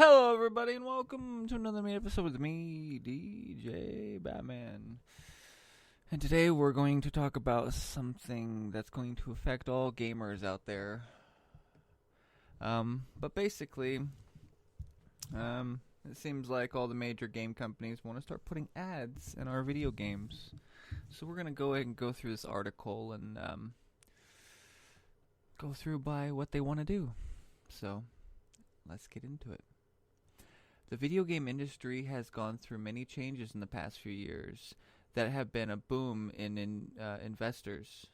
Hello, everybody, and welcome to another episode with me, DJ Batman. And today we're going to talk about something that's going to affect all gamers out there. But basically, it seems like all the major game companies want to start putting ads in our video games. So we're going to go ahead and go through this article and go through by what they want to do. So let's get into it. The video game industry has gone through many changes in the past few years that have been a boom in investors.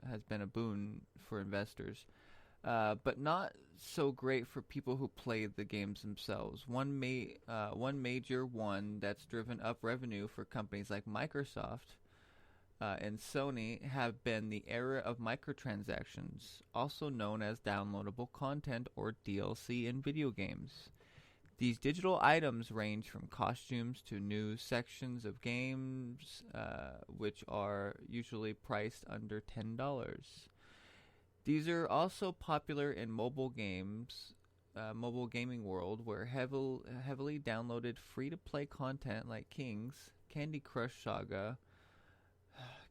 Has been a boon for investors, but not so great for people who play the games themselves. One major one that's driven up revenue for companies like Microsoft and Sony have been the era of microtransactions, also known as downloadable content or DLC in video games. These digital items range from costumes to new sections of games, which are usually priced under $10. These are also popular in mobile games, mobile gaming world, where heavily downloaded free-to-play content like Kings, Candy Crush Saga.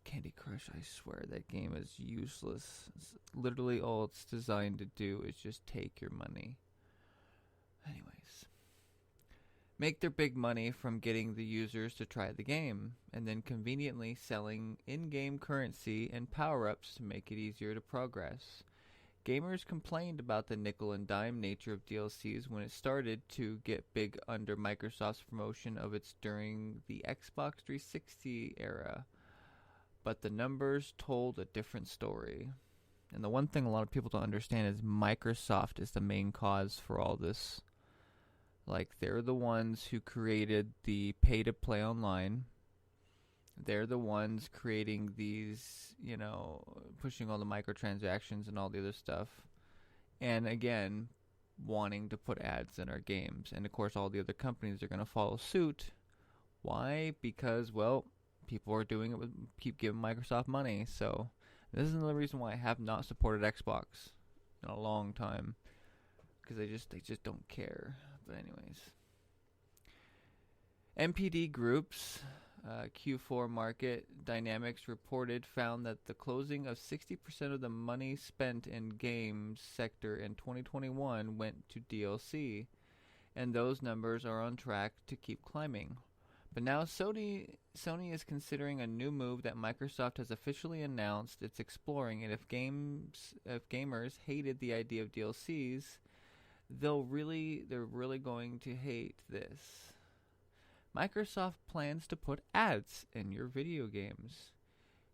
Candy Crush, I swear that game is useless. Literally all it's designed to do is just take your money. Anyways. Make their big money from getting the users to try the game, and then conveniently selling in-game currency and power-ups to make it easier to progress. Gamers complained about the nickel and dime nature of DLCs when it started to get big under Microsoft's promotion of its during the Xbox 360 era, but the numbers told a different story. And the one thing a lot of people don't understand is Microsoft is the main cause for all this. Like, they're the ones who created the pay-to-play online. They're the ones creating these, pushing all the microtransactions and all the other stuff. And again, wanting to put ads in our games. And of course, all the other companies are going to follow suit. Why? Because, people are doing it keep giving Microsoft money. So, this is another reason why I have not supported Xbox in a long time. Because they just don't care. But anyways, MPD Group's Q4 Market Dynamics found that the closing of 60% of the money spent in games sector in 2021 went to DLC, and those numbers are on track to keep climbing. But now Sony is considering a new move that Microsoft has officially announced it's exploring, and if gamers hated the idea of DLCs, they're really going to hate this. Microsoft plans to put ads in your video games.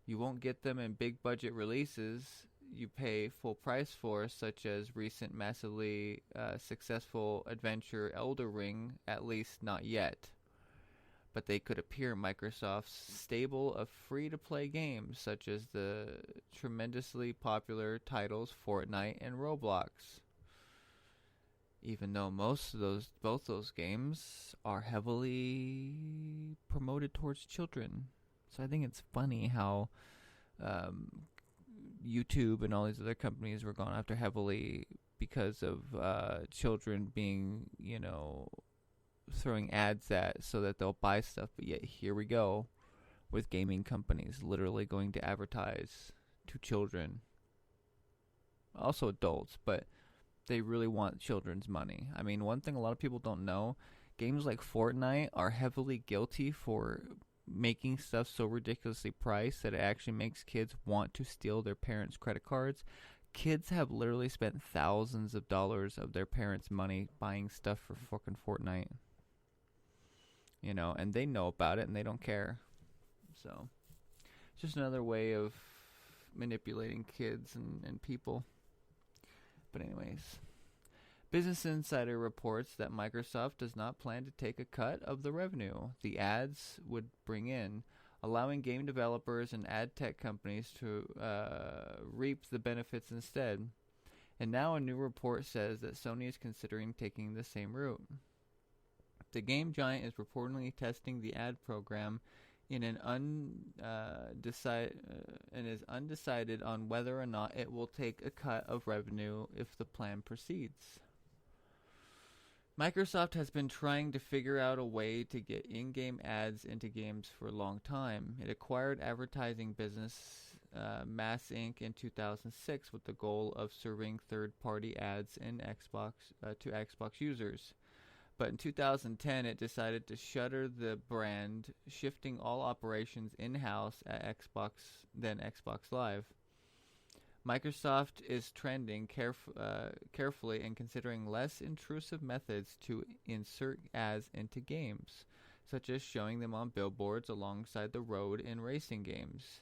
You won't get them in big budget releases you pay full price for, such as recent massively successful adventure Elden Ring, at least not yet. But they could appear in Microsoft's stable of free-to-play games, such as the tremendously popular titles Fortnite and Roblox. Even though both those games are heavily promoted towards children. So I think it's funny how YouTube and all these other companies were gone after heavily because of children being, throwing ads at so that they'll buy stuff. But yet here we go with gaming companies literally going to advertise to children. Also adults, but they really want children's money. I mean, one thing a lot of people don't know, games like Fortnite are heavily guilty for making stuff so ridiculously priced that it actually makes kids want to steal their parents' credit cards. Kids have literally spent thousands of dollars of their parents' money buying stuff for fucking Fortnite. And they know about it and they don't care. So, it's just another way of manipulating kids and people. But anyways, Business Insider reports that Microsoft does not plan to take a cut of the revenue the ads would bring in, allowing game developers and ad tech companies to reap the benefits instead. And now a new report says that Sony is considering taking the same route. The game giant is reportedly testing the ad program in an undecided on whether or not it will take a cut of revenue if the plan proceeds. Microsoft has been trying to figure out a way to get in-game ads into games for a long time. It acquired advertising business Mass Inc. in 2006 with the goal of serving third-party ads in Xbox to Xbox users. But in 2010, it decided to shutter the brand, shifting all operations in-house at Xbox Live. Microsoft is trending carefully and considering less intrusive methods to insert ads into games, such as showing them on billboards alongside the road in racing games.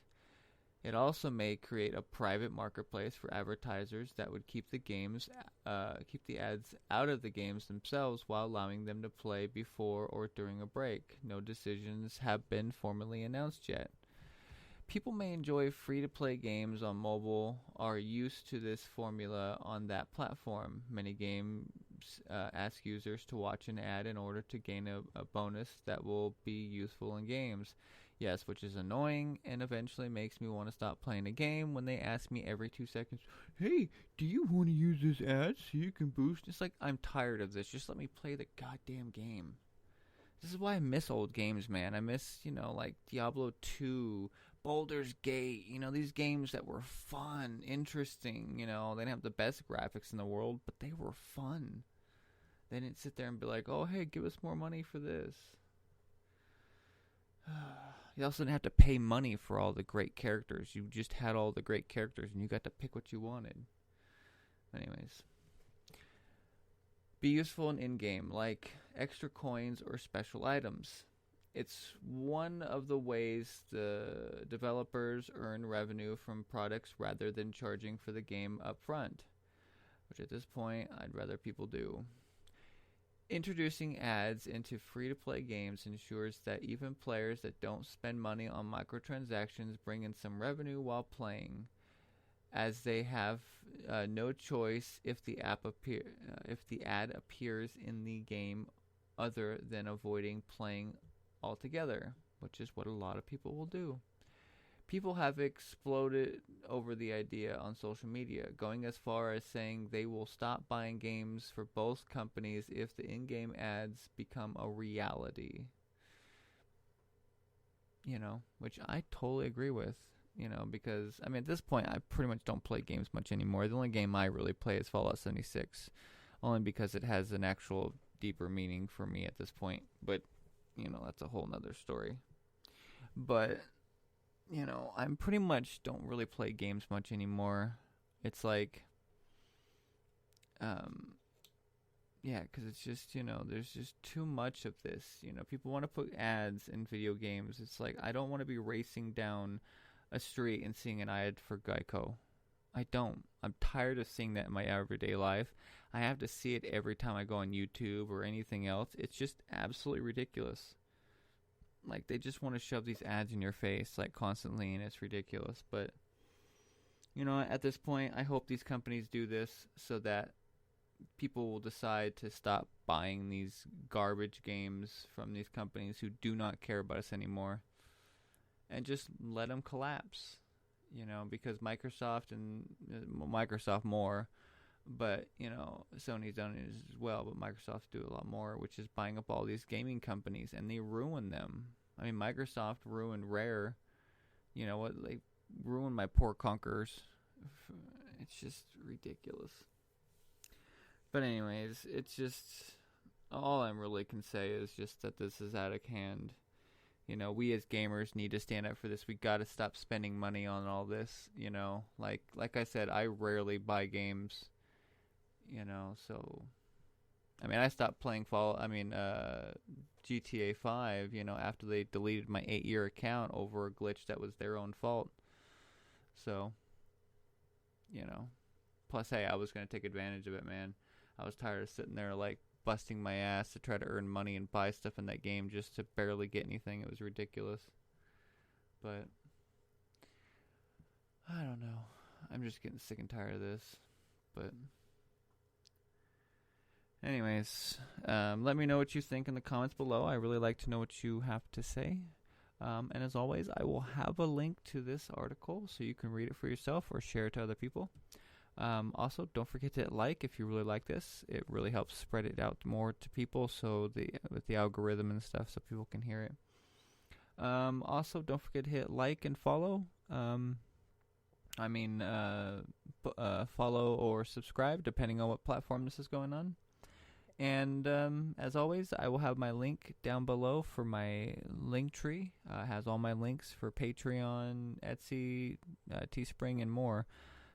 It also may create a private marketplace for advertisers that would keep the ads out of the games themselves while allowing them to play before or during a break. No decisions have been formally announced yet. People may enjoy free-to-play games on mobile, are used to this formula on that platform. Many games ask users to watch an ad in order to gain a bonus that will be useful in games. Yes, which is annoying and eventually makes me want to stop playing a game when they ask me every 2 seconds, "Hey, do you want to use this ad so you can boost?" It's like, I'm tired of this. Just let me play the goddamn game. This is why I miss old games, man. I miss, like Diablo 2, Baldur's Gate, these games that were fun, interesting, they didn't have the best graphics in the world, but they were fun. They didn't sit there and be like, "Oh, hey, give us more money for this." You also didn't have to pay money for all the great characters. You just had all the great characters, and you got to pick what you wanted. Anyways. Be useful in-game, like extra coins or special items. It's one of the ways the developers earn revenue from products rather than charging for the game up front, which at this point I'd rather people do. Introducing ads into free-to-play games ensures that even players that don't spend money on microtransactions bring in some revenue while playing, as they have no choice if the ad appears in the game other than avoiding playing altogether, which is what a lot of people will do. People have exploded over the idea on social media, going as far as saying they will stop buying games for both companies if the in-game ads become a reality. Which I totally agree with. Because, at this point, I pretty much don't play games much anymore. The only game I really play is Fallout 76, only because it has an actual deeper meaning for me at this point. But, that's a whole nother story. But, I pretty much don't really play games much anymore. It's like, because it's just, there's just too much of this. People want to put ads in video games. It's like, I don't want to be racing down a street and seeing an ad for Geico. I don't. I'm tired of seeing that in my everyday life. I have to see it every time I go on YouTube or anything else. It's just absolutely ridiculous. Like, they just want to shove these ads in your face, like, constantly, and it's ridiculous. But, at this point, I hope these companies do this so that people will decide to stop buying these garbage games from these companies who do not care about us anymore. And just let them collapse, because Microsoft more, but, Sony's done it as well, but Microsoft do a lot more, which is buying up all these gaming companies, and they ruin them. Microsoft ruined Rare. They ruined my poor Conquerors. It's just ridiculous. But anyways, it's just, all I really can say is just that this is out of hand. We as gamers need to stand up for this. We got to stop spending money on all this, Like I said, I rarely buy games, so... I stopped playing GTA 5, after they deleted my 8-year account over a glitch that was their own fault. So, Plus, hey, I was going to take advantage of it, man. I was tired of sitting there, busting my ass to try to earn money and buy stuff in that game just to barely get anything. It was ridiculous. But I don't know. I'm just getting sick and tired of this. But anyways, let me know what you think in the comments below. I really like to know what you have to say. And as always, I will have a link to this article so you can read it for yourself or share it to other people. Also, don't forget to hit like if you really like this. It really helps spread it out more to people, so with the algorithm and stuff, so people can hear it. Also, don't forget to hit like and follow. Follow or subscribe depending on what platform this is going on. And as always, I will have my link down below for my link tree. Has all my links for Patreon, Etsy, Teespring, and more.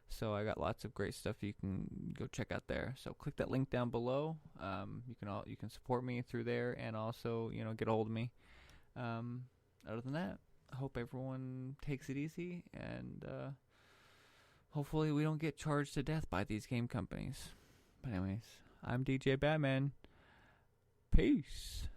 So I got lots of great stuff you can go check out there. So click that link down below. You can support me through there, and also get a hold of me. Other than that, I hope everyone takes it easy, and hopefully we don't get charged to death by these game companies. But anyways, I'm DJ Batman. Peace.